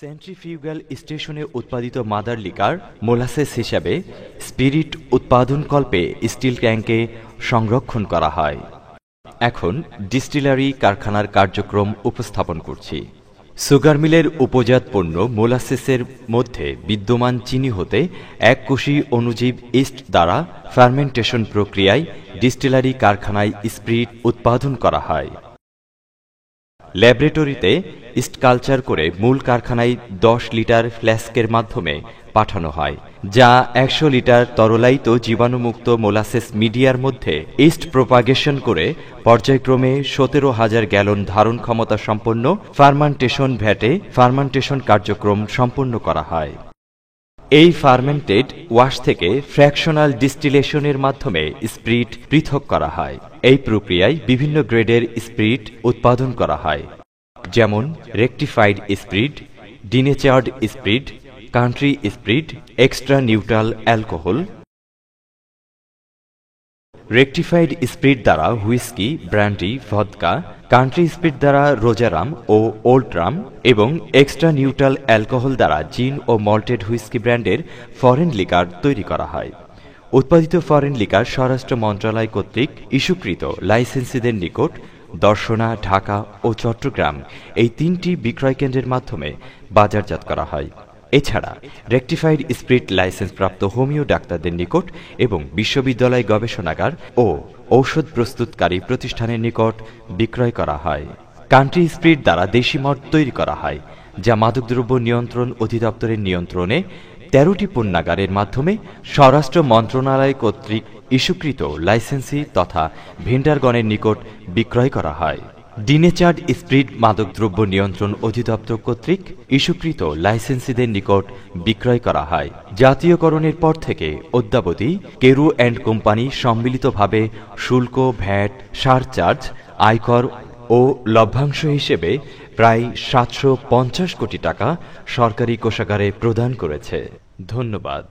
Centrifugal স্টেশনে উৎপাদিত mother liquor molasses হিসাবে স্পিরিট উৎপাদনকল্পে স্টিল ট্যাঙ্কে সংরক্ষণ করা হয়। এখন ডিস্টিলারি কারখানার কার্যক্রম উপস্থাপন করছি। সুগার মিলের উপজাত পণ্য মোলাসেসের মধ্যে বিদ্যমান চিনি হতে এককোষী অণুজীব ইস্ট দ্বারা ফার্মেন্টেশন প্রক্রিয়ায় ডিস্টিলারি কারখানায় স্পিরিট উৎপাদন করা হয়। ল্যাবরেটরিতে ইস্ট কালচার করে মূল কারখানায় 10 লিটার ফ্ল্যাস্কের মাধ্যমে পাঠানো হয়, যা 100 লিটার তরলায়িত জীবাণুমুক্ত মোলাসেস মিডিয়ার মধ্যে ইস্ট প্রোপাগেশন করে পর্যায়ক্রমে 17,000 গ্যালন ধারণ ক্ষমতা সম্পন্ন ফার্মান্টেশন ভ্যাটে ফার্মান্টেশন কার্যক্রম সম্পন্ন করা হয়। এই ফার্মেন্টেড ওয়াশ থেকে ফ্র্যাকশনাল ডিস্টিলেশনের মাধ্যমে স্পিরিট পৃথক করা হয়। এই প্রক্রিয়ায় বিভিন্ন গ্রেডের স্পিরিট উৎপাদন করা হয়, যেমন rectified spirit, denatured spirit, country spirit, extra neutral alcohol. Rectified spirit দ্বারা whisky, brandy, vodka, country spirit দ্বারা রোজারাম ও ওল্ড রাম এবং এক্সট্রা নিউট্রাল অ্যালকোহল দ্বারা জিন ও মল্টেড হুইস্কি ব্র্যান্ডের ফরেন লিকার তৈরি করা হয়। উৎপাদিত ফরেন লিকার স্বরাষ্ট্র মন্ত্রণালয় কর্তৃক ইস্যুকৃত লাইসেন্সিদের নিকট দর্শনা, ঢাকা ও চট্টগ্রাম এই 3টি বিক্রয় কেন্দ্রের মাধ্যমে বাজারজাত করা হয়। এছাড়া রেকটিফাইড স্পিরিট লাইসেন্সপ্রাপ্ত হোমিও ডাক্তারদের নিকট এবং বিশ্ববিদ্যালয় গবেষণাগার ও ঔষধ প্রস্তুতকারী প্রতিষ্ঠানের নিকট বিক্রয় করা হয়। কান্ট্রি স্পিরিট দ্বারা দেশি মদ তৈরি করা হয়, যা মাদকদ্রব্য নিয়ন্ত্রণ অধিদপ্তরের নিয়ন্ত্রণে 13টি পণ্যাগারের মাধ্যমে স্বরাষ্ট্র মন্ত্রণালয় কর্তৃক ইস্যুকৃত লাইসেন্সি তথা ভেন্ডারগণের নিকট বিক্রয় করা হয়। ডিনেচার্ড স্পিরিট মাদকদ্রব্য নিয়ন্ত্রণ অধিদপ্তর কর্তৃক ইস্যুকৃত লাইসেন্সিদের নিকট বিক্রয় করা হয়। জাতীয়করণের পর থেকে অদ্যাবধি কেরু অ্যান্ড কোম্পানি সম্মিলিতভাবে শুল্ক, ভ্যাট, সারচার্জ, আয়কর ও লভ্যাংশ হিসেবে প্রায় 750 কোটি টাকা সরকারি কোষাগারে প্রদান করেছে। ধন্যবাদ।